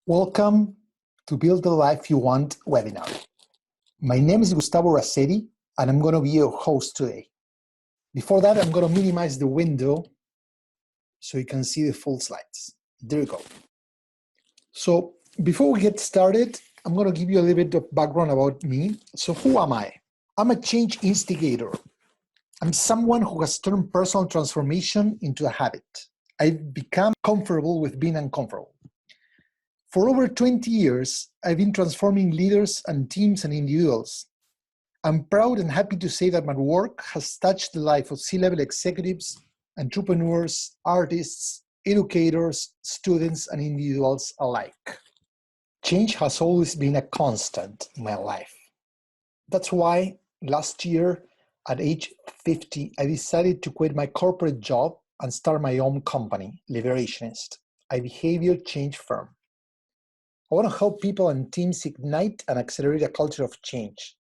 Welcome to Build the Life You Want webinar. My name is Gustavo Razzetti, and I'm going to be your host today. Before that, I'm going to minimize the window so you can see the full slides. There you go. So before we get started, I'm going to give you a little bit of background about me. So who am I? I'm a change instigator. I'm someone who has turned personal transformation into a habit. I've become comfortable with being uncomfortable. For over 20 years, I've been transforming leaders and teams and individuals. I'm proud and happy to say that my work has touched the life of C-level executives, entrepreneurs, artists, educators, students, and individuals alike. Change has always been a constant in my life. That's why last year, at age 50, I decided to quit my corporate job and start my own company, Liberationist, a behavior change firm. I want to help people and teams ignite and accelerate a culture of change,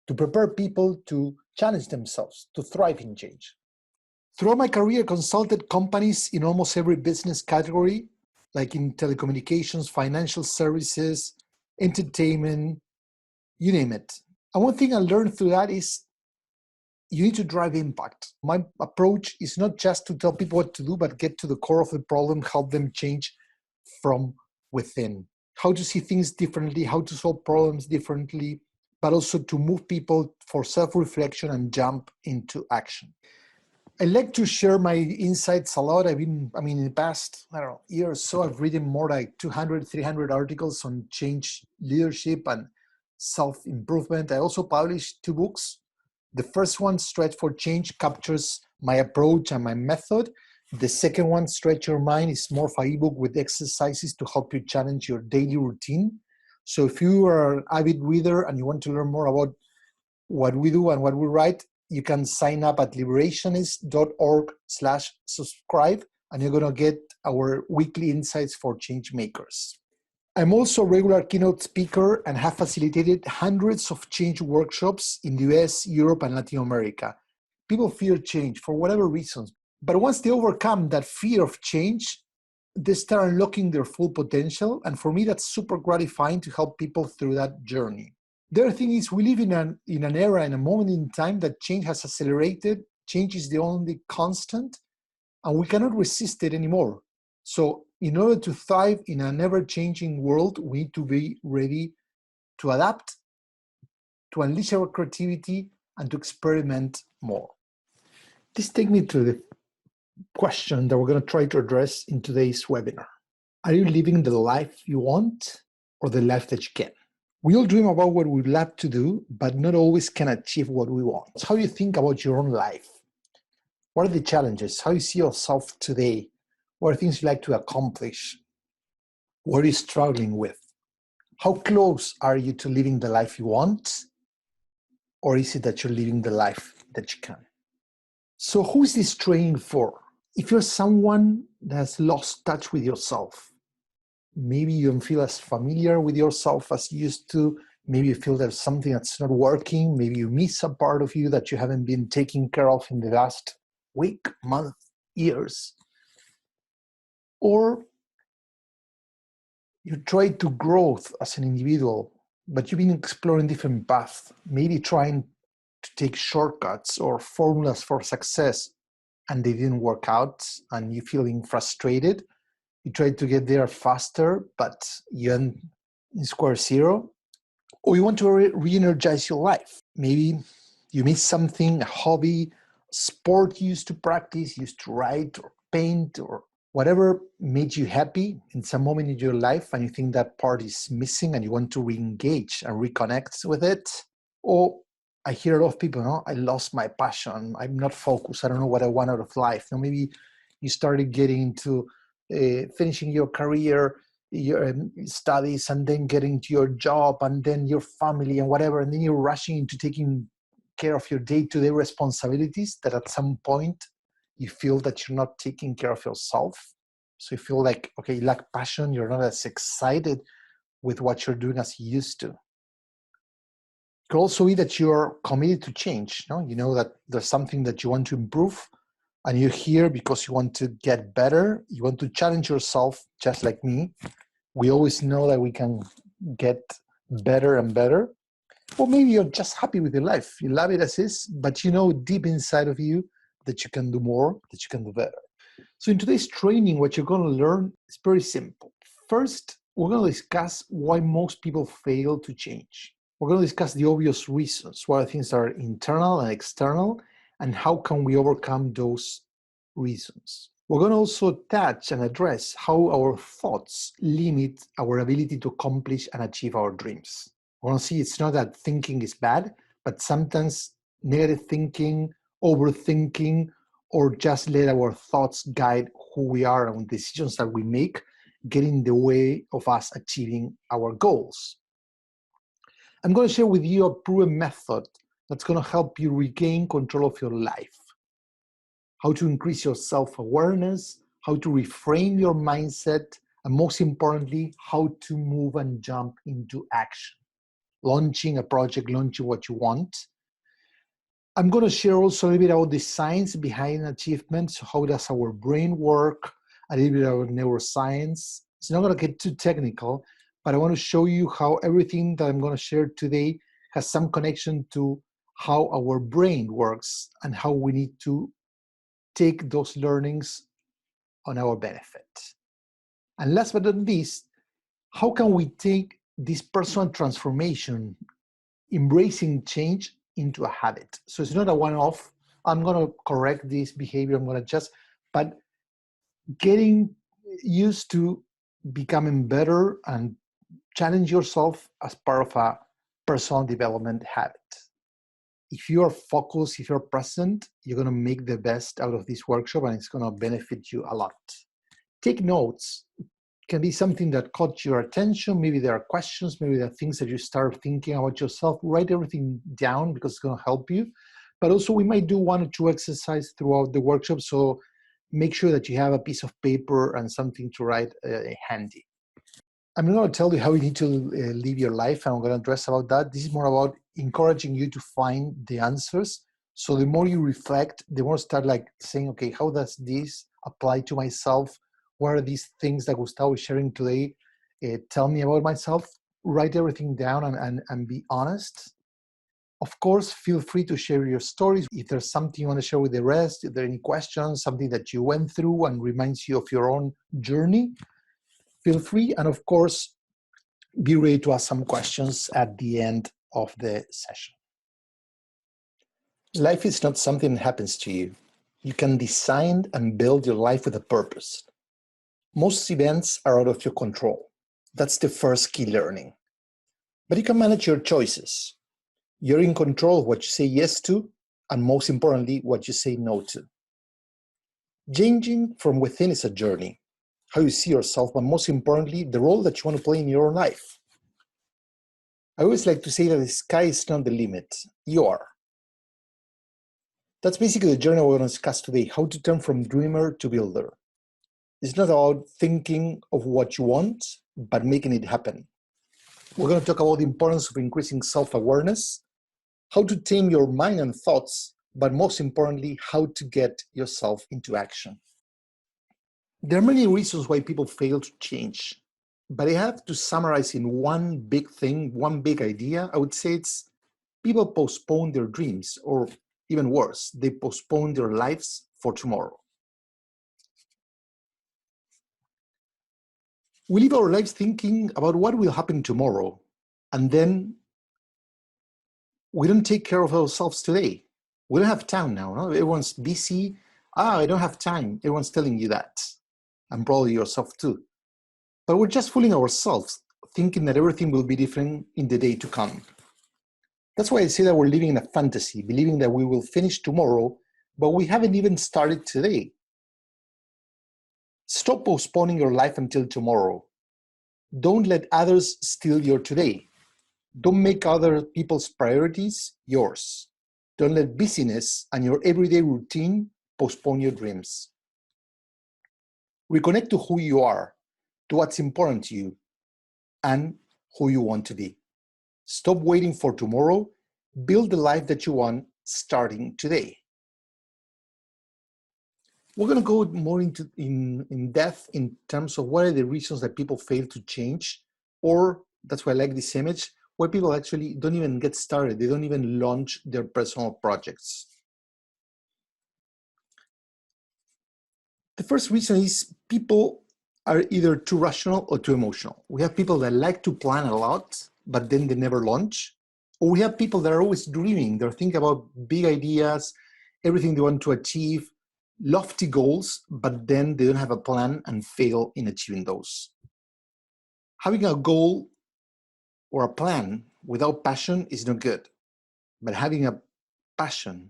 to prepare people to challenge themselves, to thrive in change. Throughout my career, I consulted companies in almost every business category, like in telecommunications, financial services, entertainment, you name it. And one thing I learned through that is you need to drive impact. My approach is not just to tell people what to do, but get to the core of the problem, help them change from within. How to see things differently, how to solve problems differently, but also to move people for self-reflection and jump into action. I like to share my insights a lot. In the past, year or so, I've written more like 200, 300 articles on change leadership and self-improvement. I also published 2 books. The first one, Stretch for Change, captures my approach and my method. The second one, Stretch Your Mind, is more of an ebook with exercises to help you challenge your daily routine. So if you are an avid reader and you want to learn more about what we do and what we write, you can sign up at liberationist.org/subscribe, and you're going to get our weekly insights for change makers. I'm also a regular keynote speaker and have facilitated hundreds of change workshops in the US, Europe, and Latin America. People fear change for whatever reasons. But once they overcome that fear of change, they start unlocking their full potential. And for me, that's super gratifying to help people through that journey. The other thing is we live in an era, in a moment in time that change has accelerated. Change is the only constant, and we cannot resist it anymore. So in order to thrive in an ever-changing world, we need to be ready to adapt, to unleash our creativity, and to experiment more. This takes me to the question that we're going to try to address in today's webinar. Are you living the life you want or the life that you can? We all dream about what we'd love to do, but not always can achieve what we want. It's how you think about your own life. What are the challenges? How you see yourself today? What are things you like to accomplish? What are you struggling with? How close are you to living the life you want? Or is it that you're living the life that you can? So who is this training for? If you're someone that has lost touch with yourself, maybe you don't feel as familiar with yourself as you used to, maybe you feel there's something that's not working, maybe you miss a part of you that you haven't been taking care of in the last week, month, years. Or you try to grow as an individual, but you've been exploring different paths, maybe trying to take shortcuts or formulas for success, and they didn't work out, and you're feeling frustrated. You try to get there faster, but you end in square zero. Or you want to re-energize your life. Maybe you miss something, a hobby, sport you used to practice, you used to write or paint, or whatever made you happy in some moment in your life, and you think that part is missing and you want to re-engage and reconnect with it. Or I hear a lot of people, I lost my passion, I'm not focused, I don't know what I want out of life. Maybe you started getting into finishing your career, your studies, and then getting to your job, and then your family and whatever, and then you're rushing into taking care of your day-to-day responsibilities, that at some point you feel that you're not taking care of yourself. So you feel like, okay, you lack passion, you're not as excited with what you're doing as you used to. It could also be that you're committed to change. You know that there's something that you want to improve, and you're here because you want to get better. You want to challenge yourself, just like me, We always know that we can get better and better. Or maybe you're just happy with your life. You love it as is, but you know deep inside of you that you can do more, that you can do better. So in today's training, what you're going to learn is very simple. First, we're going to discuss why most people fail to change. We're going to discuss the obvious reasons, what things are internal and external, and how can we overcome those reasons. We're going to also touch and address how our thoughts limit our ability to accomplish and achieve our dreams. We're going to see it's not that thinking is bad, but sometimes negative thinking, overthinking, or just let our thoughts guide who we are and decisions that we make get in the way of us achieving our goals. I'm going to share with you a proven method that's going to help you regain control of your life. How to increase your self-awareness, how to reframe your mindset, and most importantly, how to move and jump into action. Launching a project, launching what you want. I'm going to share also a little bit about the science behind achievements. How does our brain work? A little bit about neuroscience. It's not going to get too technical, but I want to show you how everything that I'm going to share today has some connection to how our brain works and how we need to take those learnings on our benefit. And last but not least, how can we take this personal transformation, embracing change, into a habit? So it's not a one-off, I'm going to correct this behavior, I'm going to adjust, but getting used to becoming better and challenge yourself as part of a personal development habit. If you're focused, if you're present, you're going to make the best out of this workshop and it's going to benefit you a lot. Take notes. It can be something that caught your attention. Maybe there are questions, maybe there are things that you start thinking about yourself. Write everything down because it's going to help you. But also we might do 1 or 2 exercises throughout the workshop. So make sure that you have a piece of paper and something to write handy. I'm not going to tell you how you need to live your life. I'm going to address about that. This is more about encouraging you to find the answers. So the more you reflect, the more start like saying, okay, how does this apply to myself? What are these things that Gustavo is sharing today? Tell me about myself. Write everything down and be honest. Of course, feel free to share your stories. If there's something you want to share with the rest, if there are any questions, something that you went through and reminds you of your own journey, feel free. And of course, be ready to ask some questions at the end of the session. Life is not something that happens to you. You can design and build your life with a purpose. Most events are out of your control. That's the first key learning. But you can manage your choices. You're in control of what you say yes to, and most importantly, what you say no to. Changing from within is a journey. How you see yourself, but most importantly, the role that you want to play in your own life. I always like to say that the sky is not the limit. You are. That's basically the journey we're going to discuss today, how to turn from dreamer to builder. It's not about thinking of what you want, but making it happen. We're going to talk about the importance of increasing self-awareness, how to tame your mind and thoughts, but most importantly, how to get yourself into action. There are many reasons why people fail to change, but I have to summarize in one big thing, one big idea. I would say it's people postpone their dreams, or even worse, they postpone their lives for tomorrow. We live our lives thinking about what will happen tomorrow, and then we don't take care of ourselves today. We don't have time now. No? Everyone's busy. I don't have time. Everyone's telling you that. And probably yourself too. But we're just fooling ourselves, thinking that everything will be different in the day to come. That's why I say that we're living in a fantasy, believing that we will finish tomorrow, but we haven't even started today. Stop postponing your life until tomorrow. Don't let others steal your today. Don't make other people's priorities yours. Don't let busyness and your everyday routine postpone your dreams. Reconnect to who you are, to what's important to you, and who you want to be. Stop waiting for tomorrow. Build the life that you want starting today. We're going to go more into in depth in terms of what are the reasons that people fail to change, or that's why I like this image, where people actually don't even get started. They don't even launch their personal projects. The first reason is people are either too rational or too emotional. We have people that like to plan a lot, but then they never launch. Or we have people that are always dreaming. They're thinking about big ideas, everything they want to achieve, lofty goals, but then they don't have a plan and fail in achieving those. Having a goal or a plan without passion is not good, but having a passion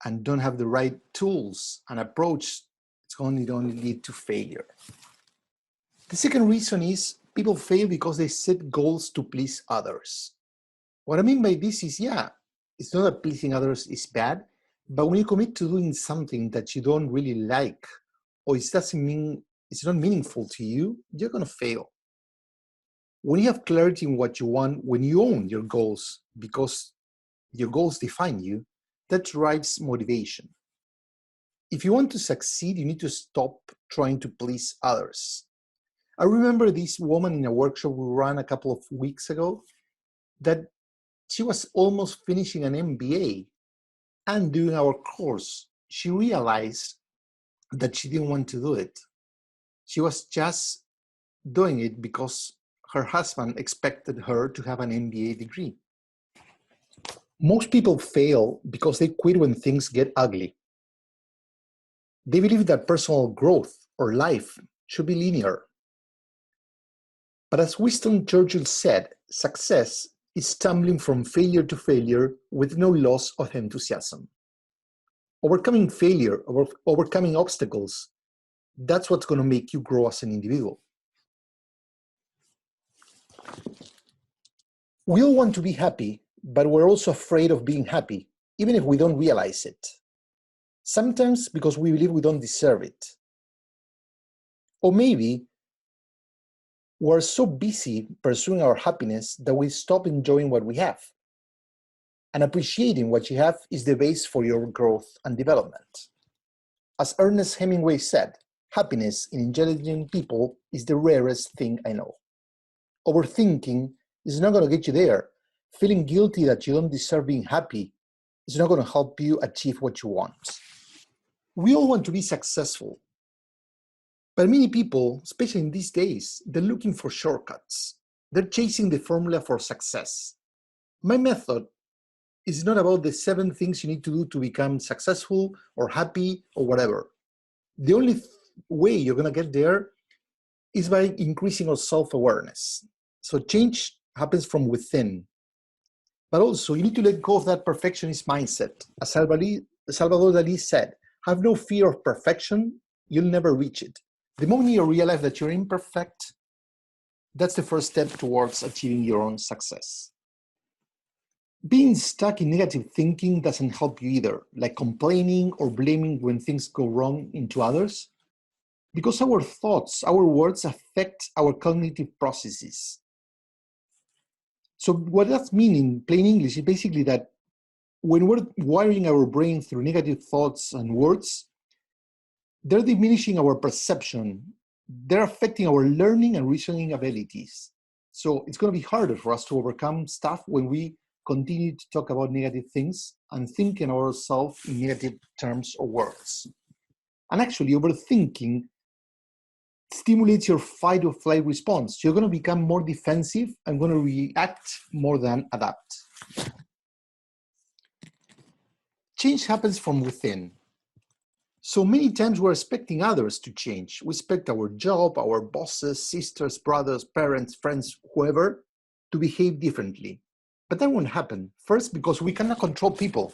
and don't have the right tools and approach, it's going to only lead to failure. The second reason is people fail because they set goals to please others. What I mean by this is, yeah, it's not that pleasing others is bad, but when you commit to doing something that you don't really like, or it doesn't mean it's not meaningful to you, you're going to fail. When you have clarity in what you want, when you own your goals, because your goals define you, that drives motivation. If you want to succeed, you need to stop trying to please others. I remember this woman in a workshop we ran a couple of weeks ago that she was almost finishing an MBA, and during our course, she realized that she didn't want to do it. She was just doing it because her husband expected her to have an MBA degree. Most people fail because they quit when things get ugly. They believe that personal growth or life should be linear. But as Winston Churchill said, success is stumbling from failure to failure with no loss of enthusiasm. Overcoming failure, overcoming obstacles, that's what's going to make you grow as an individual. We all want to be happy, but we're also afraid of being happy, even if we don't realize it. Sometimes because we believe we don't deserve it. Or maybe we're so busy pursuing our happiness that we stop enjoying what we have. And appreciating what you have is the base for your growth and development. As Ernest Hemingway said, happiness in intelligent people is the rarest thing I know. Overthinking is not going to get you there. Feeling guilty that you don't deserve being happy is not going to help you achieve what you want. We all want to be successful. But many people, especially in these days, they're looking for shortcuts. They're chasing the formula for success. My method is not about the 7 things you need to do to become successful or happy or whatever. The only way you're going to get there is by increasing your self-awareness. So change happens from within. But also, you need to let go of that perfectionist mindset. As Salvador Dali said, have no fear of perfection, you'll never reach it. The moment you realize that you're imperfect, that's the first step towards achieving your own success. Being stuck in negative thinking doesn't help you either, like complaining or blaming when things go wrong into others, because our thoughts, our words affect our cognitive processes. So what that means in plain English is basically that when we're wiring our brain through negative thoughts and words, they're diminishing our perception. They're affecting our learning and reasoning abilities. So it's going to be harder for us to overcome stuff when we continue to talk about negative things and think in ourselves in negative terms or words. And actually, overthinking stimulates your fight or flight response. You're going to become more defensive and going to react more than adapt. Change happens from within. So many times we're expecting others to change. We expect our job, our bosses, sisters, brothers, parents, friends, whoever, to behave differently. But that won't happen. First, because we cannot control people.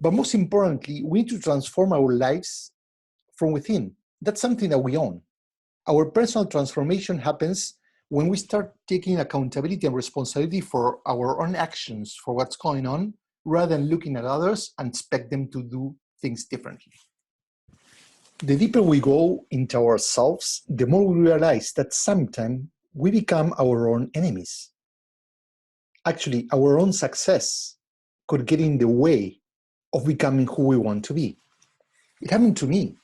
But most importantly, we need to transform our lives from within. That's something that we own. Our personal transformation happens when we start taking accountability and responsibility for our own actions, for what's going on, rather than looking at others and expect them to do things differently. The deeper we go into ourselves, the more we realize that sometimes we become our own enemies. Actually, our own success could get in the way of becoming who we want to be. It happened to me.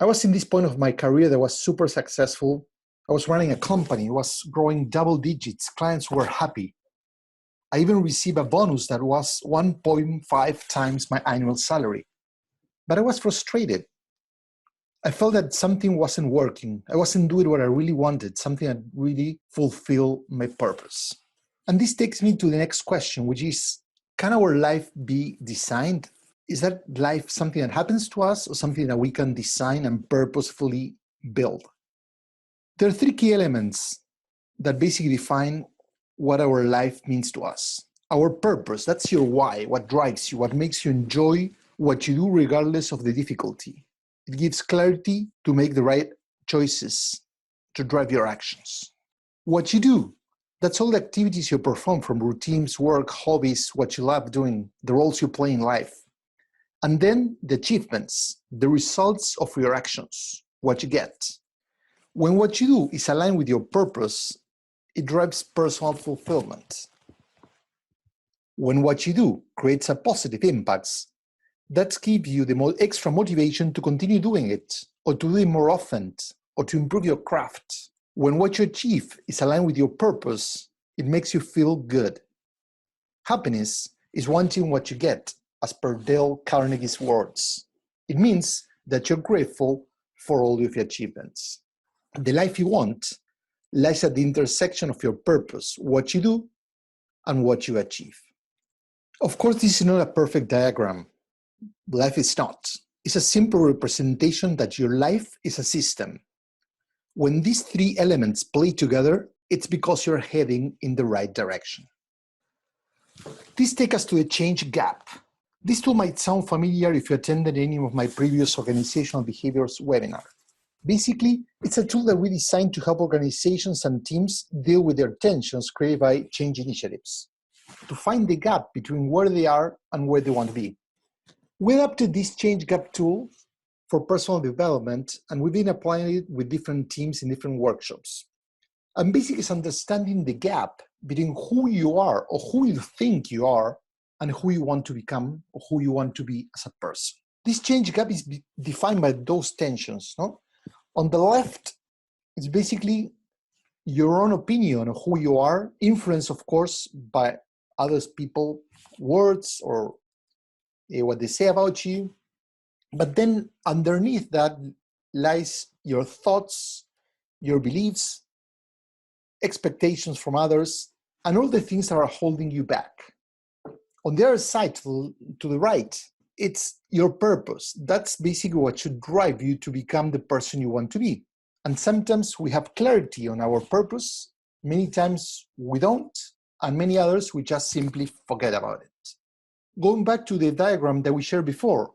I was in this point of my career that was super successful. I was running a company, it was growing double digits, clients were happy. I even received a bonus that was 1.5 times my annual salary. But I was frustrated. I felt that something wasn't working. I wasn't doing what I really wanted, something that really fulfilled my purpose. And this takes me to the next question, which is, can our life be designed? Is that life something that happens to us or something that we can design and purposefully build? There are three key elements that basically define what our life means to us. Our purpose, that's your why, what drives you, what makes you enjoy what you do regardless of the difficulty. It gives clarity to make the right choices, to drive your actions. What you do, that's all the activities you perform, from routines, work, hobbies, what you love doing, the roles you play in life. And then the achievements, the results of your actions, what you get. When what you do is aligned with your purpose, it drives personal fulfillment. When what you do creates a positive impact, that gives you the extra motivation to continue doing it, or to do it more often, or to improve your craft. When what you achieve is aligned with your purpose, it makes you feel good. Happiness is wanting what you get, as per Dale Carnegie's words. It means that you're grateful for all of your achievements. The life you want lies at the intersection of your purpose, what you do, and what you achieve. Of course, this is not a perfect diagram. Life is not. It's a simple representation that your life is a system. When these three elements play together, it's because you're heading in the right direction. This takes us to the change gap. This tool might sound familiar if you attended any of my previous organizational behaviors webinar. Basically, it's a tool that we designed to help organizations and teams deal with their tensions created by change initiatives, to find the gap between where they are and where they want to be. We adapted this change gap tool for personal development, and we've been applying it with different teams in different workshops. And basically, it's understanding the gap between who you are or who you think you are and who you want to become or who you want to be as a person. This change gap is defined by those tensions. No? On the left, it's basically your own opinion of who you are, influenced, of course, by others people, words, or what they say about you. But then underneath that lies your thoughts, your beliefs, expectations from others, and all the things that are holding you back. On the other side, to the right, it's your purpose. That's basically what should drive you to become the person you want to be. And sometimes we have clarity on our purpose. Many times we don't, and many others we just simply forget about it. Going back to the diagram that we shared before,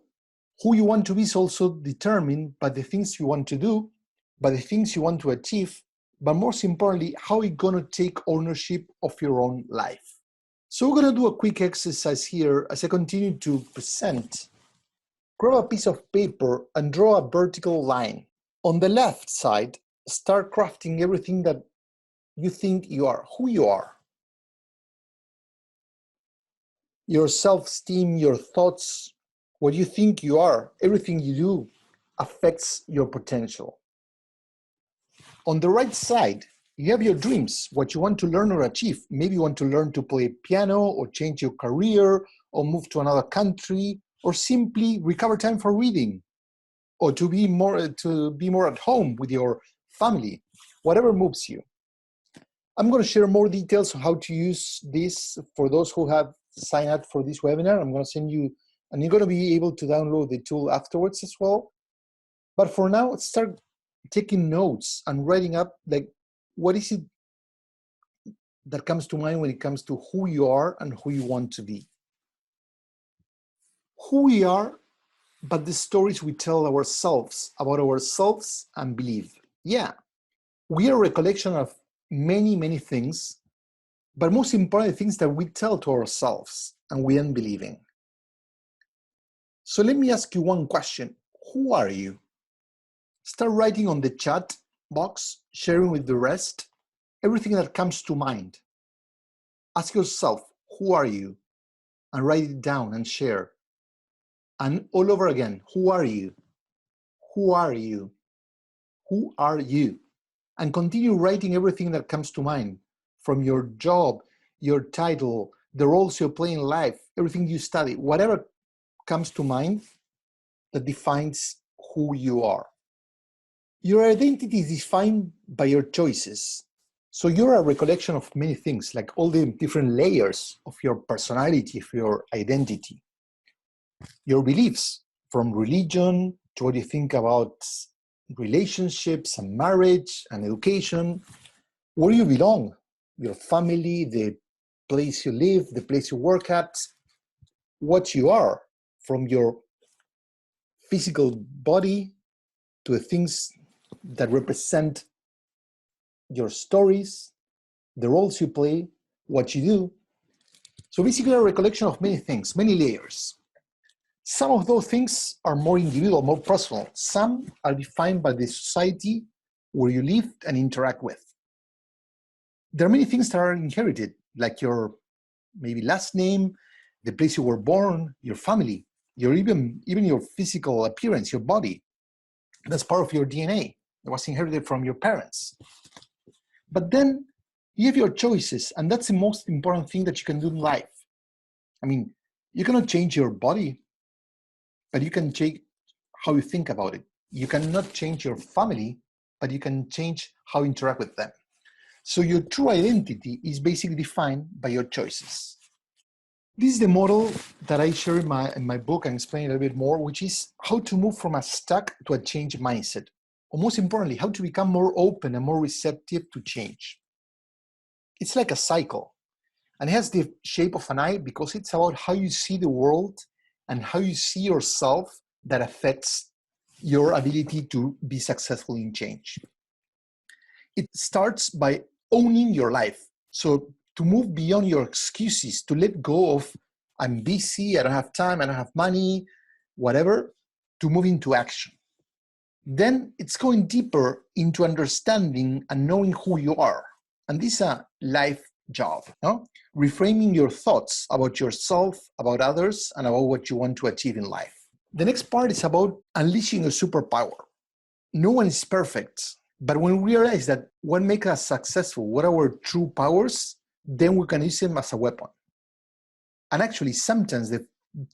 who you want to be is also determined by the things you want to do, by the things you want to achieve, but most importantly, how you're going to take ownership of your own life. So we're going to do a quick exercise here as I continue to present. Grab a piece of paper and draw a vertical line. On the left side, start crafting everything that you think you are, who you are. Your self-esteem, your thoughts, what you think you are, everything you do affects your potential. On the right side, you have your dreams, what you want to learn or achieve. Maybe you want to learn to play piano or change your career or move to another country or simply recover time for reading or to be more at home with your family, whatever moves you. I'm going to share more details on how to use this for those who have signed up for this webinar. I'm going to send you, and you're going to be able to download the tool afterwards as well. But for now, let's start taking notes and writing up, like, what is it that comes to mind when it comes to who you are and who you want to be? Who we are, but the stories we tell ourselves about ourselves and believe. Yeah, we are a recollection of many, many things, but most importantly, things that we tell to ourselves and we end believing. So let me ask you one question. Who are you? Start writing on the chat box, sharing with the rest, everything that comes to mind. Ask yourself, who are you? And write it down and share. And all over again, who are you? who are you? Who are you? And continue writing everything that comes to mind, from your job, your title, the roles you play in life, everything you study, whatever comes to mind that defines who you are. Your identity is defined by your choices. So you're a recollection of many things, like all the different layers of your personality, of your identity. Your beliefs, from religion to what you think about relationships and marriage and education, where you belong, your family, the place you live, the place you work at, what you are, from your physical body to the things that represent your stories, the roles you play, what you do. So basically a recollection of many things, many layers. Some of those things are more individual, more personal. Some are defined by the society where you live and interact with. There are many things that are inherited, like your maybe last name, the place you were born, your family, even your physical appearance, your body. That's part of your DNA. It was inherited from your parents. But then you have your choices, and that's the most important thing that you can do in life. I mean, you cannot change your body, but you can change how you think about it. You cannot change your family, but you can change how you interact with them. So your true identity is basically defined by your choices. This is the model that I share in my book and explain a little bit more, which is how to move from a stuck to a change mindset. Or most importantly, how to become more open and more receptive to change. It's like a cycle, and it has the shape of an eye because it's about how you see the world and how you see yourself that affects your ability to be successful in change. It starts by owning your life. So to move beyond your excuses, to let go of, I'm busy, I don't have time, I don't have money, whatever, to move into action. Then it's going deeper into understanding and knowing who you are. And this is a life job, no? Reframing your thoughts about yourself, about others, and about what you want to achieve in life. The next part is about unleashing a superpower. No one is perfect, but when we realize that what makes us successful, what are our true powers, then we can use them as a weapon. And actually, sometimes the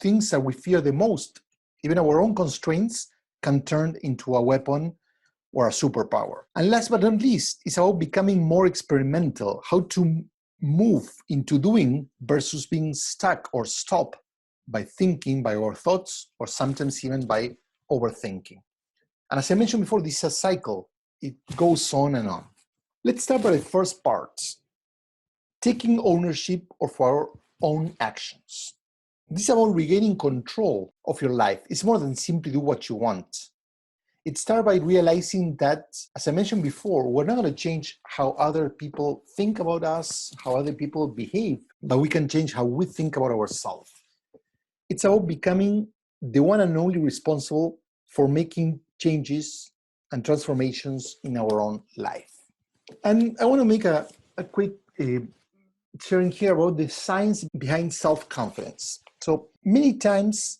things that we fear the most, even our own constraints, can turn into a weapon or a superpower. And last but not least, it's about becoming more experimental, how to move into doing versus being stuck or stopped by thinking, by our thoughts, or sometimes even by overthinking. And as I mentioned before, this is a cycle. It goes on and on. Let's start by the first part, taking ownership of our own actions. This is about regaining control of your life. It's more than simply do what you want. It starts by realizing that, as I mentioned before, we're not going to change how other people think about us, how other people behave, but we can change how we think about ourselves. It's about becoming the one and only responsible for making changes and transformations in our own life. And I want to make a quick sharing here about the science behind self-confidence. So many times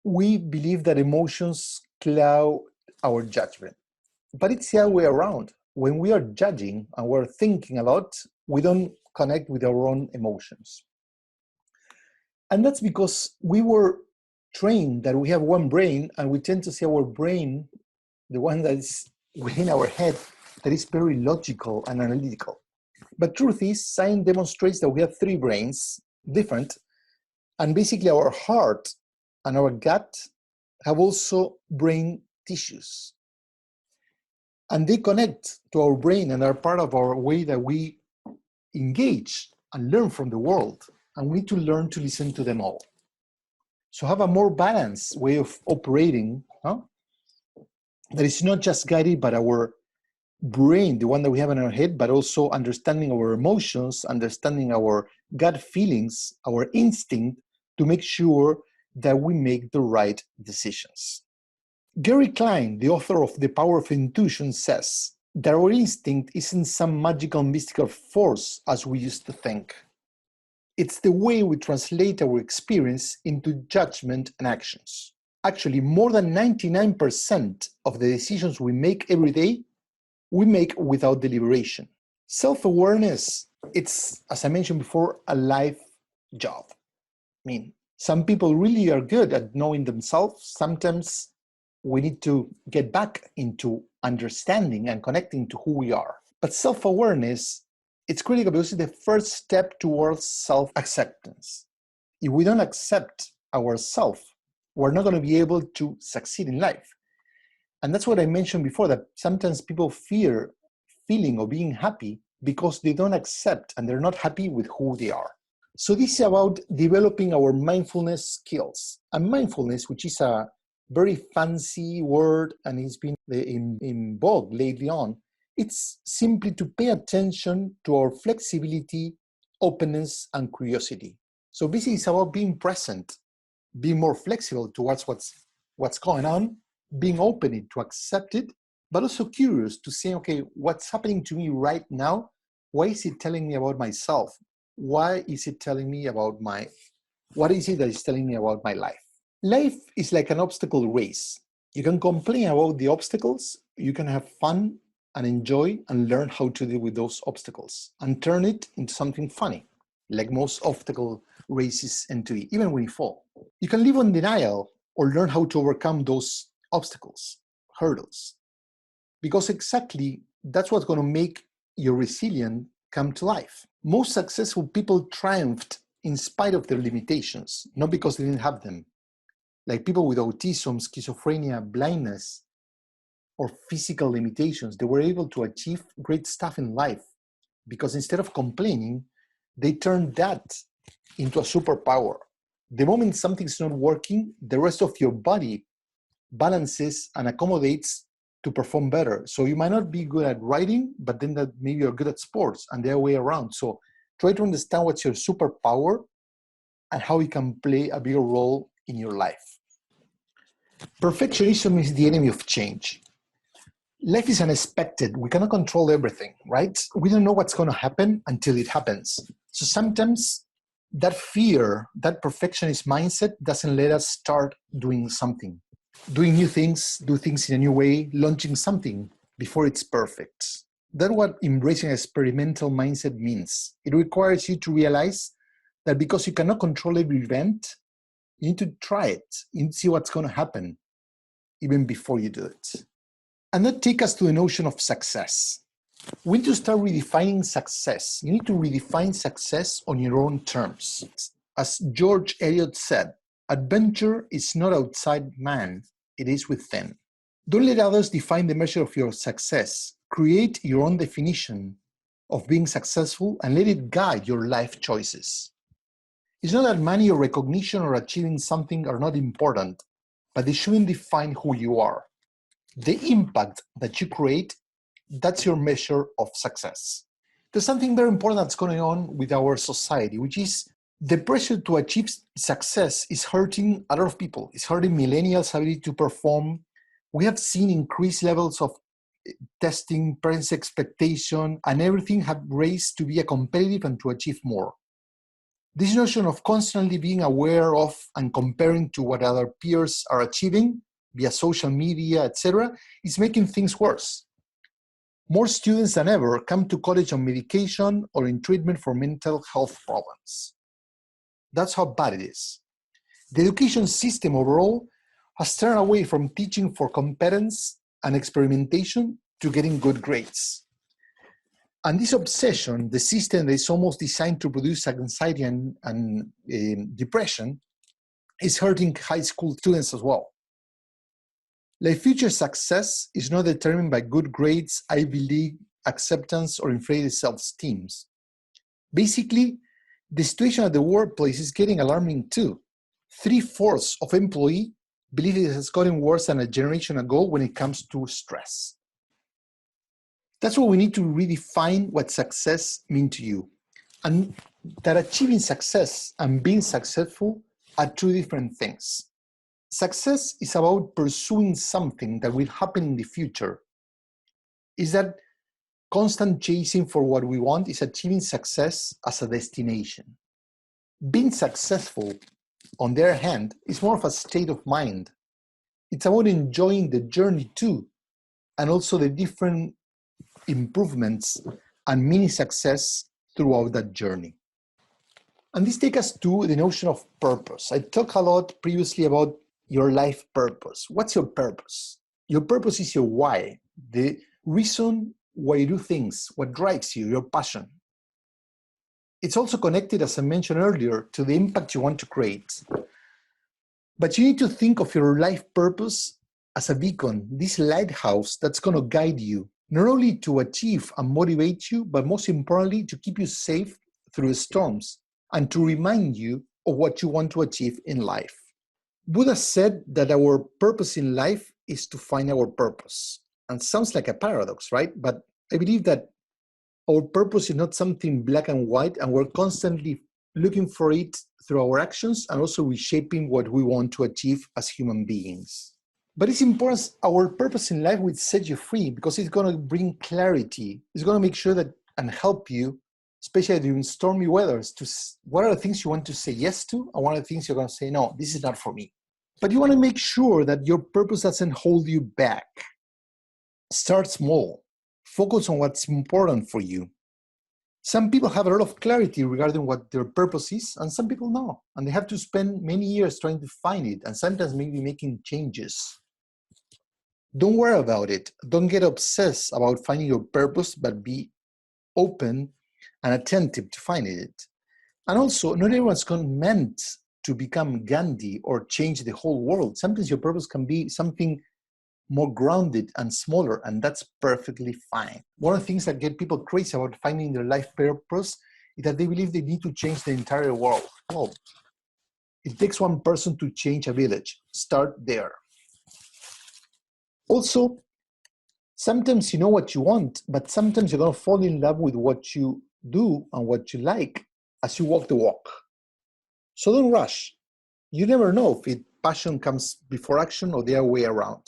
we believe that emotions cloud our judgment, but it's the other way around. When we are judging and we're thinking a lot, we don't connect with our own emotions. And that's because we were trained that we have one brain, and we tend to see our brain, the one that is within our head, that is very logical and analytical. But truth is, science demonstrates that we have three brains, different, and basically our heart and our gut have also brain tissues. And they connect to our brain and are part of our way that we engage and learn from the world. And we need to learn to listen to them all. So have a more balanced way of operating, that is not just guided by our brain, the one that we have in our head, but also understanding our emotions, understanding our gut feelings, our instinct, to make sure that we make the right decisions. Gary Klein, the author of The Power of Intuition, says that our instinct isn't some magical mystical force as we used to think. It's the way we translate our experience into judgment and actions. Actually, more than 99% of the decisions we make every day, we make without deliberation. Self-awareness, it's, as I mentioned before, a life job. I mean, some people really are good at knowing themselves. Sometimes we need to get back into understanding and connecting to who we are. But self-awareness, it's critical because it's the first step towards self-acceptance. If we don't accept ourselves, we're not going to be able to succeed in life. And that's what I mentioned before, that sometimes people fear feeling or being happy because they don't accept and they're not happy with who they are. So this is about developing our mindfulness skills. And mindfulness, which is a very fancy word and it's been in vogue lately on, it's simply to pay attention to our flexibility, openness, and curiosity. So basically it's about being present, being more flexible towards what's going on, being open to accept it, but also curious to say, okay, what's happening to me right now? Why is it telling me about myself? Why is it telling me about what is it that is telling me about my life? Life is like an obstacle race. You can complain about the obstacles, you can have fun and enjoy and learn how to deal with those obstacles and turn it into something funny, like most obstacle races into it, even when you fall. You can live on denial or learn how to overcome those obstacles, hurdles, because exactly that's what's going to make your resilience come to life. Most successful people triumphed in spite of their limitations, not because they didn't have them. Like people with autism, schizophrenia, blindness, or physical limitations, they were able to achieve great stuff in life because instead of complaining, they turned that into a superpower. The moment something's not working, the rest of your body balances and accommodates to perform better. So you might not be good at writing, but then that maybe you're good at sports and the other way around. So try to understand what's your superpower and how it can play a bigger role in your life. Perfectionism is the enemy of change. Life is unexpected. We cannot control everything, right? We don't know what's going to happen until it happens. So sometimes that fear, that perfectionist mindset doesn't let us start doing something, doing new things, do things in a new way, launching something before it's perfect. That's what embracing an experimental mindset means. It requires you to realize that because you cannot control every event, you need to try it. You need to see what's going to happen even before you do it. And that takes us to the notion of success. We need to start redefining success. You need to redefine success on your own terms. As George Eliot said, adventure is not outside man, it is within. Don't let others define the measure of your success. Create your own definition of being successful and let it guide your life choices. It's not that money or recognition or achieving something are not important, but they shouldn't define who you are. The impact that you create, that's your measure of success. There's something very important that's going on with our society, which is the pressure to achieve success is hurting a lot of people. It's hurting millennials' ability to perform. We have seen increased levels of testing, parents' expectation, and everything have raised to be a competitive and to achieve more. This notion of constantly being aware of and comparing to what other peers are achieving via social media, etc., is making things worse. More students than ever come to college on medication or in treatment for mental health problems. That's how bad it is. The education system overall has turned away from teaching for competence and experimentation to getting good grades. And this obsession, the system that is almost designed to produce anxiety and depression, is hurting high school students as well. Like future success is not determined by good grades, Ivy League acceptance, or inflated self-esteem. Basically, the situation at the workplace is getting alarming too. 3/4 of employees believe it has gotten worse than a generation ago when it comes to stress. That's why we need to redefine what success means to you. And that achieving success and being successful are two different things. Success is about pursuing something that will happen in the future. Is that constant chasing for what we want is achieving success as a destination. Being successful, on the other hand, is more of a state of mind. It's about enjoying the journey too, and also the different improvements and mini success throughout that journey. And this takes us to the notion of purpose. I talked a lot previously about your life purpose. What's your purpose? Your purpose is your why, the reason why you do things, what drives you, your passion. It's also connected, as I mentioned earlier, to the impact you want to create. But you need to think of your life purpose as a beacon, this lighthouse that's going to guide you, not only to achieve and motivate you, but most importantly, to keep you safe through the storms and to remind you of what you want to achieve in life. Buddha said that our purpose in life is to find our purpose. And sounds like a paradox, right? But I believe that our purpose is not something black and white, and we're constantly looking for it through our actions and also reshaping what we want to achieve as human beings. But it's important, our purpose in life will set you free because it's going to bring clarity. It's going to make sure that and help you, especially during stormy weathers, to what are the things you want to say yes to and what are the things you're going to say, no, this is not for me. But you want to make sure that your purpose doesn't hold you back. Start small. Focus on what's important for you. Some people have a lot of clarity regarding what their purpose is, and some people no. And they have to spend many years trying to find it, and sometimes maybe making changes. Don't worry about it. Don't get obsessed about finding your purpose, but be open and attentive to finding it. And also, not everyone's meant to become Gandhi or change the whole world. Sometimes your purpose can be something more grounded and smaller, and that's perfectly fine. One of the things that get people crazy about finding their life purpose is that they believe they need to change the entire world. Well, it takes one person to change a village. Start there. Also, sometimes you know what you want, but sometimes you're going to fall in love with what you do and what you like as you walk the walk. So don't rush. You never know if passion comes before action or the other way around.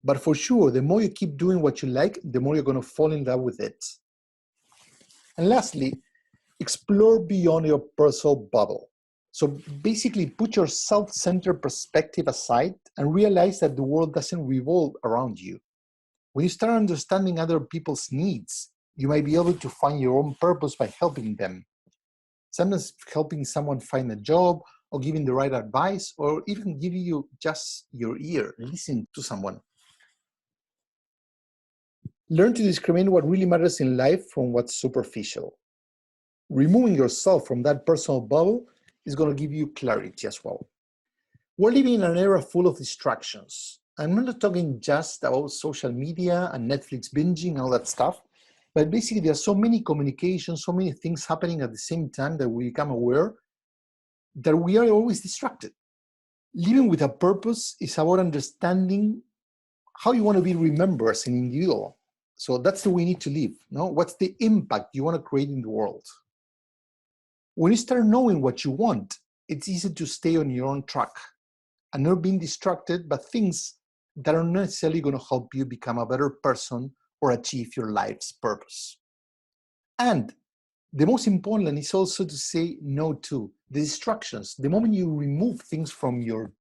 But for sure, the more you keep doing what you like, the more you're going to fall in love with it. And lastly, explore beyond your personal bubble. So basically, put your self-centered perspective aside and realize that the world doesn't revolve around you. When you start understanding other people's needs, you might be able to find your own purpose by helping them. Sometimes helping someone find a job, or giving the right advice, or even giving you just your ear, listening to someone. Learn to discriminate what really matters in life from what's superficial. Removing yourself from that personal bubble is going to give you clarity as well. We're living in an era full of distractions. I'm not talking just about social media and Netflix binging and all that stuff, but basically there are so many communications, so many things happening at the same time that we become aware that we are always distracted. Living with a purpose is about understanding how you want to be remembered as an individual. So that's the way you need to live. No? What's the impact you want to create in the world? When you start knowing what you want, it's easy to stay on your own track and not being distracted by things that are not necessarily going to help you become a better person or achieve your life's purpose. And the most important is also to say no to the distractions. The moment you remove things from your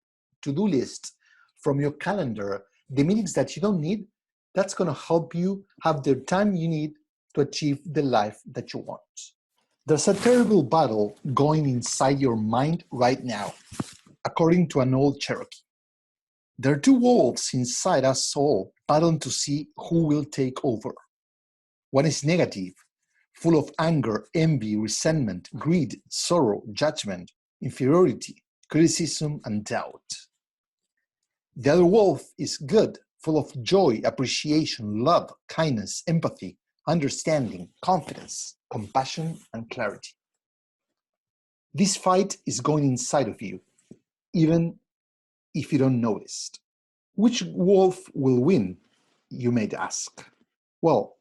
to-do list, from your calendar, the meetings that you don't need, that's going to help you have the time you need to achieve the life that you want. There's a terrible battle going inside your mind right now, according to an old Cherokee. There are two wolves inside us all battling to see who will take over. One is negative, full of anger, envy, resentment, greed, sorrow, judgment, inferiority, criticism, and doubt. The other wolf is good, full of joy, appreciation, love, kindness, empathy, understanding, confidence, compassion, and clarity. This fight is going inside of you, even if you don't notice. Which wolf will win, you may ask? Well,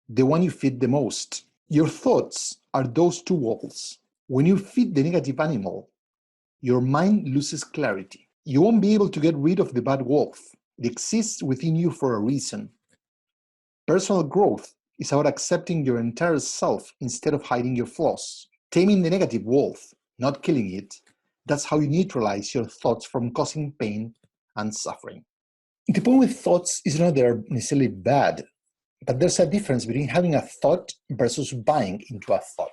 the one you feed the most. Your thoughts are those two wolves. When you feed the negative animal, your mind loses clarity. You won't be able to get rid of the bad wolf. It exists within you for a reason. Personal growth is about accepting your entire self instead of hiding your flaws. Taming the negative wolf, not killing it, that's how you neutralize your thoughts from causing pain and suffering. The point with thoughts is not they're necessarily bad, but there's a difference between having a thought versus buying into a thought.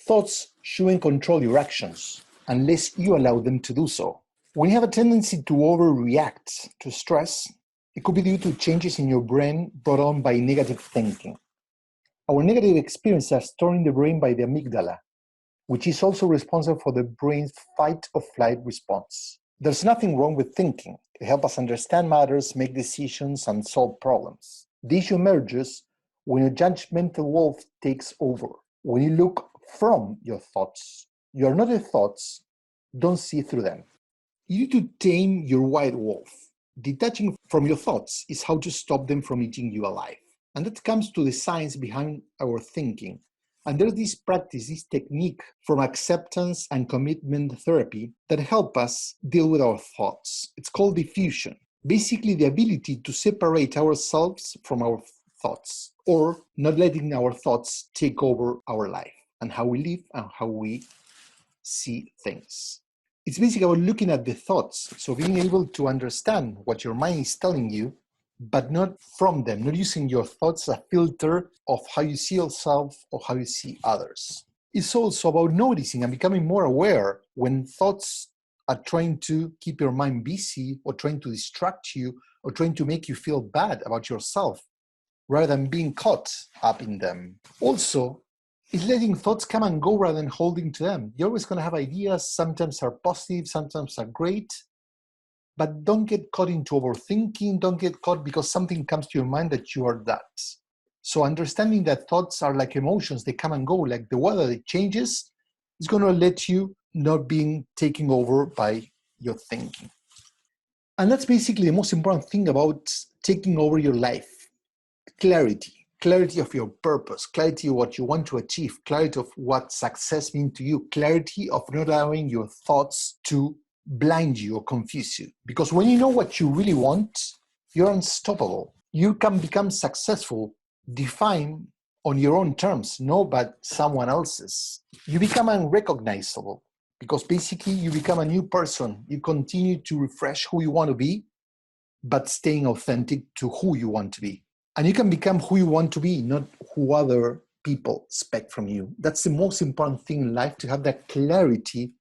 Thoughts shouldn't control your actions unless you allow them to do so. When you have a tendency to overreact to stress, it could be due to changes in your brain brought on by negative thinking. Our negative experiences are stored in the brain by the amygdala, which is also responsible for the brain's fight or flight response. There's nothing wrong with thinking. It helps us understand matters, make decisions, and solve problems. The issue emerges when a judgmental wolf takes over. When you look from your thoughts, you're not the thoughts, don't see through them. You need to tame your white wolf. Detaching from your thoughts is how to stop them from eating you alive. And that comes to the science behind our thinking. And there's this practice, this technique from acceptance and commitment therapy that help us deal with our thoughts. It's called diffusion. Basically, the ability to separate ourselves from our thoughts, or not letting our thoughts take over our life and how we live and how we see things. It's basically about looking at the thoughts, so being able to understand what your mind is telling you, but not from them, not using your thoughts as a filter of how you see yourself or how you see others. It's also about noticing and becoming more aware when thoughts are trying to keep your mind busy or trying to distract you or trying to make you feel bad about yourself rather than being caught up in them. Also, it's letting thoughts come and go rather than holding to them. You're always going to have ideas, sometimes are positive, sometimes are great, but don't get caught into overthinking. Don't get caught because something comes to your mind that you are that. So understanding that thoughts are like emotions, they come and go, like the weather, it changes, is going to let you not being taken over by your thinking. And that's basically the most important thing about taking over your life. Clarity of your purpose, clarity of what you want to achieve, clarity of what success means to you, clarity of not allowing your thoughts to blind you or confuse you. Because when you know what you really want, you're unstoppable. You can become successful, define on your own terms, no but someone else's. You become unrecognizable because basically you become a new person. You continue to refresh who you want to be, but staying authentic to who you want to be. And you can become who you want to be, not who other people expect from you. That's the most important thing in life, to have that clarity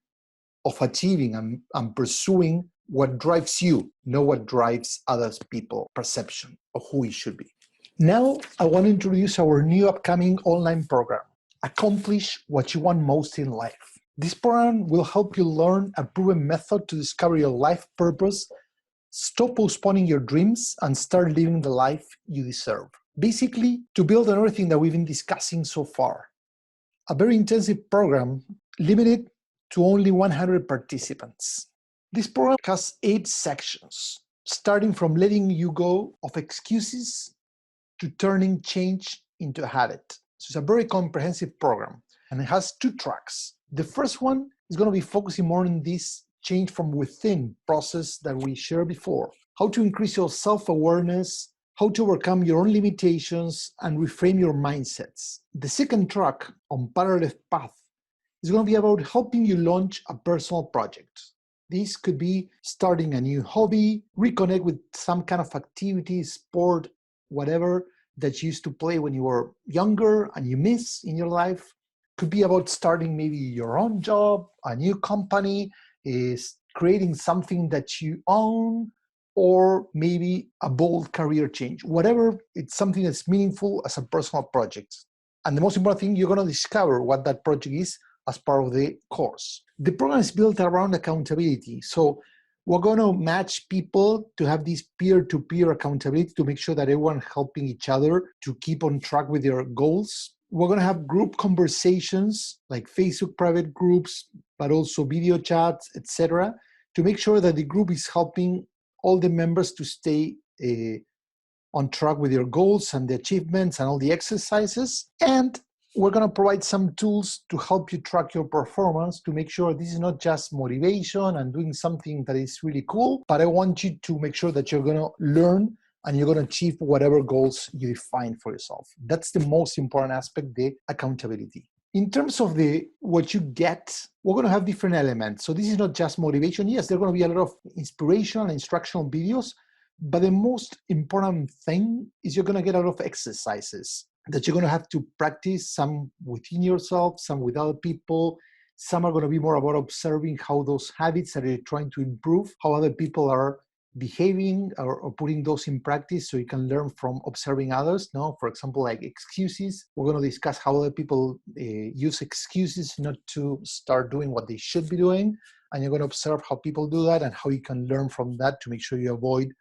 of achieving and pursuing what drives you, not what drives other people's perception of who you should be. Now, I want to introduce our new upcoming online program, Accomplish What You Want Most in Life. This program will help you learn a proven method to discover your life purpose, stop postponing your dreams, and start living the life you deserve. Basically, to build on everything that we've been discussing so far. A very intensive program, limited to only 100 participants. This program has 8 sections, starting from letting you go of excuses to turning change into a habit. So it's a very comprehensive program, and it has 2 tracks. The first one is going to be focusing more on this change from within process that we shared before. How to increase your self-awareness, how to overcome your own limitations and reframe your mindsets. The second track on Parallel Path is going to be about helping you launch a personal project. This could be starting a new hobby, reconnect with some kind of activity, sport, whatever that you used to play when you were younger and you miss in your life. Could be about starting maybe your own job, a new company, is creating something that you own, or maybe a bold career change. Whatever, it's something that's meaningful as a personal project. And the most important thing, you're going to discover what that project is as part of the course. The program is built around accountability. So we're going to match people to have this peer-to-peer accountability to make sure that everyone helping each other to keep on track with their goals. We're going to have group conversations like Facebook private groups, but also video chats, etc., to make sure that the group is helping all the members to stay on track with your goals and the achievements and all the exercises. And we're going to provide some tools to help you track your performance, to make sure this is not just motivation and doing something that is really cool, but I want you to make sure that you're going to learn and you're going to achieve whatever goals you define for yourself. That's the most important aspect, the accountability. In terms of what you get, we're going to have different elements. So this is not just motivation. Yes, there are going to be a lot of inspirational and instructional videos, But the most important thing is you're going to get a lot of exercises that you're going to have to practice, some within yourself, some with other people. Some are going to be more about observing how those habits that you're trying to improve, how other people are behaving or putting those in practice, so you can learn from observing others. No, for example, like excuses. We're going to discuss how other people use excuses not to start doing what they should be doing. And you're going to observe how people do that and how you can learn from that to make sure you avoid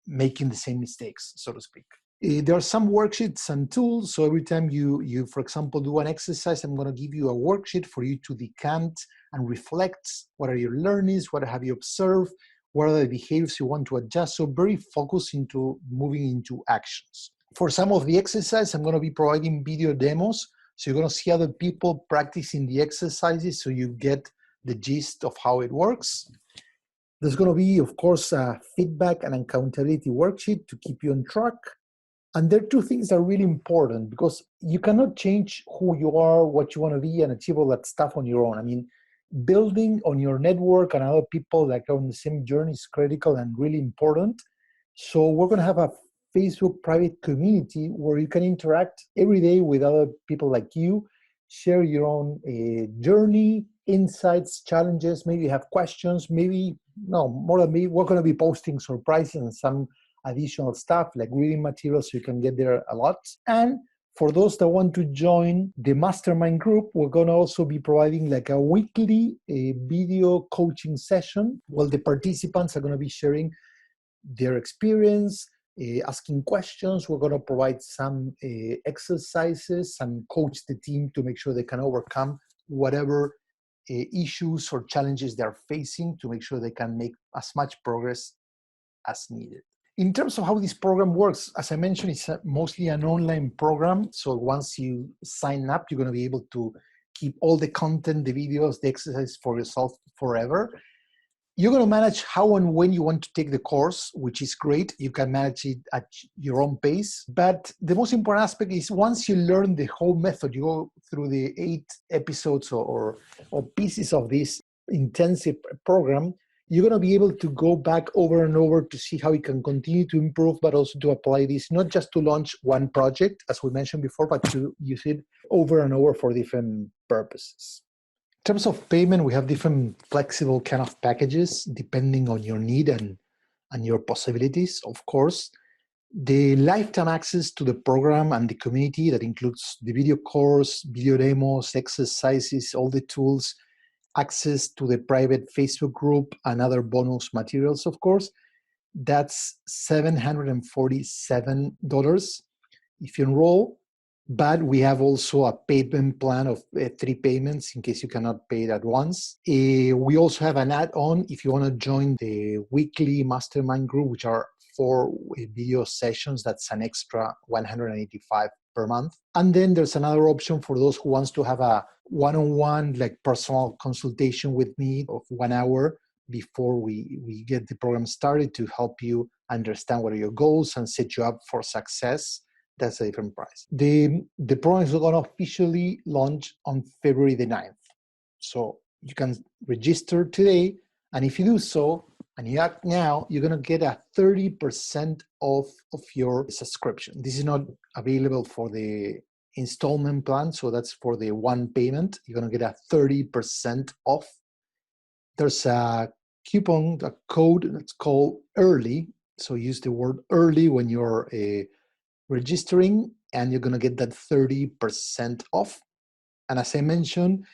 making the same mistakes, so to speak. There are some worksheets and tools. So every time you, for example, do an exercise, I'm going to give you a worksheet for you to decant and reflect. What are your learnings? What have you observed? What are the behaviors you want to adjust? So very focused into moving into actions. For some of the exercise, I'm going to be providing video demos. So you're going to see other people practicing the exercises so you get the gist of how it works. There's going to be, of course, a feedback and accountability worksheet to keep you on track. And there are two things that are really important, because you cannot change who you are, what you want to be, and achieve all that stuff on your own. I mean, building on your network and other people that are on the same journey is critical and really important. So we're going to have a Facebook private community where you can interact every day with other people like you, share your own journey, insights, challenges. Maybe you have questions, maybe, no, more than me, we're going to be posting surprises and some additional stuff like reading materials, so you can get there a lot. And for those that want to join the mastermind group, we're going to also be providing like a weekly video coaching session. Well, the participants are going to be sharing their experience, asking questions. We're going to provide some exercises and coach the team to make sure they can overcome whatever issues or challenges they're facing, to make sure they can make as much progress as needed. In terms of how this program works, as I mentioned, it's mostly an online program. So once you sign up, you're going to be able to keep all the content, the videos, the exercises for yourself forever. You're going to manage how and when you want to take the course, which is great. You can manage it at your own pace. But the most important aspect is once you learn the whole method, you go through the 8 episodes or pieces of this intensive program, you're going to be able to go back over and over to see how you can continue to improve, but also to apply this, not just to launch one project, as we mentioned before, but to use it over and over for different purposes. In terms of payment, we have different flexible kind of packages depending on your need and your possibilities, of course. The lifetime access to the program and the community that includes the video course, video demos, exercises, all the tools, access to the private Facebook group and other bonus materials, of course, that's $747 if you enroll. But we have also a payment plan of 3 payments in case you cannot pay it at once. We also have an add-on if you want to join the weekly mastermind group, which are 4 video sessions. That's an extra $185 per month. And then there's another option for those who wants to have a one-on-one, like personal consultation with me of 1 hour before we get the program started, to help you understand what are your goals and set you up for success. That's a different price. The program is going to officially launch on February the 9th. So you can register today. And if you do so, and you act now, you're going to get a 30% off of your subscription. This is not available for the installment plan. So that's for the one payment. You're going to get a 30% off. There's a coupon, a code that's called early. So use the word early when you're registering, and you're going to get that 30% off. And as I mentioned,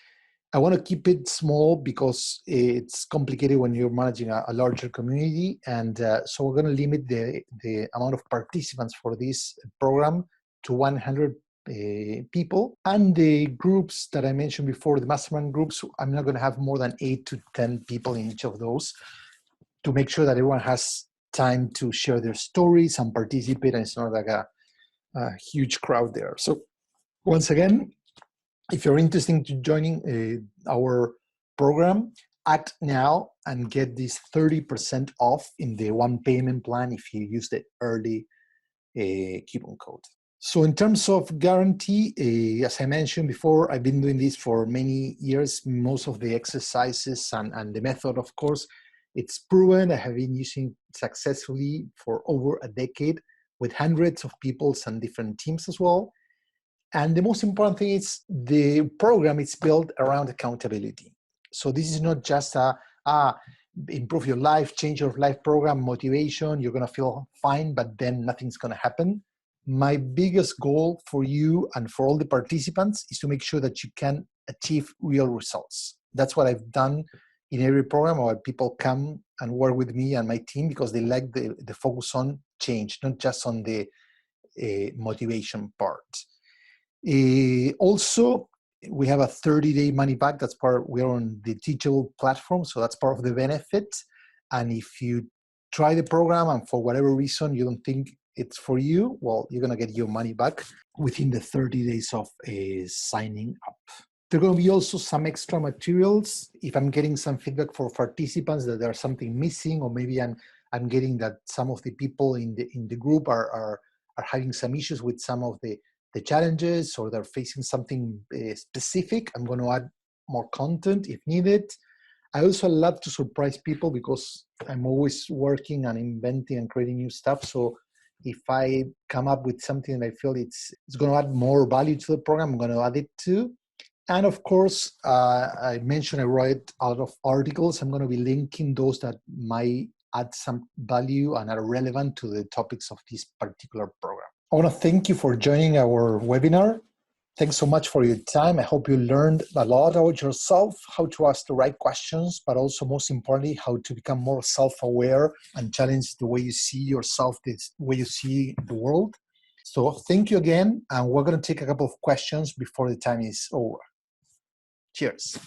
I want to keep it small because it's complicated when you're managing a larger community. And so we're going to limit the amount of participants for this program to 100 people. And the groups that I mentioned before, the mastermind groups, I'm not going to have more than 8 to 10 people in each of those, to make sure that everyone has time to share their stories and participate, and it's not like a huge crowd there. So once again, if you're interested in joining our program, act now and get this 30% off in the one payment plan if you use the early coupon code. So in terms of guarantee, as I mentioned before, I've been doing this for many years. Most of the exercises and the method, of course, It's proven. I have been using it successfully for over a decade with hundreds of people and different teams as well. And the most important thing is the program is built around accountability. So this is not just a improve your life, change your life program, motivation, you're gonna feel fine, but then nothing's gonna happen. My biggest goal for you and for all the participants is to make sure that you can achieve real results. That's what I've done in every program where people come and work with me and my team because they like the focus on change, not just on the motivation part. Also, we have a 30-day money back. That's part, we're on the teachable platform, so that's part of the benefit. And if you try the program and for whatever reason you don't think it's for you, well, you're gonna get your money back within the 30 days of signing up. There are going to be also some extra materials. If I'm getting some feedback for participants that there's something missing, or maybe I'm getting that some of the people in the group are having some issues with some of the challenges, or they're facing something specific, I'm going to add more content if needed. I also love to surprise people because I'm always working and inventing and creating new stuff. So if I come up with something that I feel it's going to add more value to the program, I'm going to add it too. And of course, I mentioned I write a lot of articles. I'm going to be linking those that might add some value and are relevant to the topics of this particular program. I want to thank you for joining our webinar. Thanks so much for your time. I hope you learned a lot about yourself, how to ask the right questions, but also most importantly, how to become more self-aware and challenge the way you see yourself, the way you see the world. So thank you again. And we're going to take a couple of questions before the time is over. Cheers.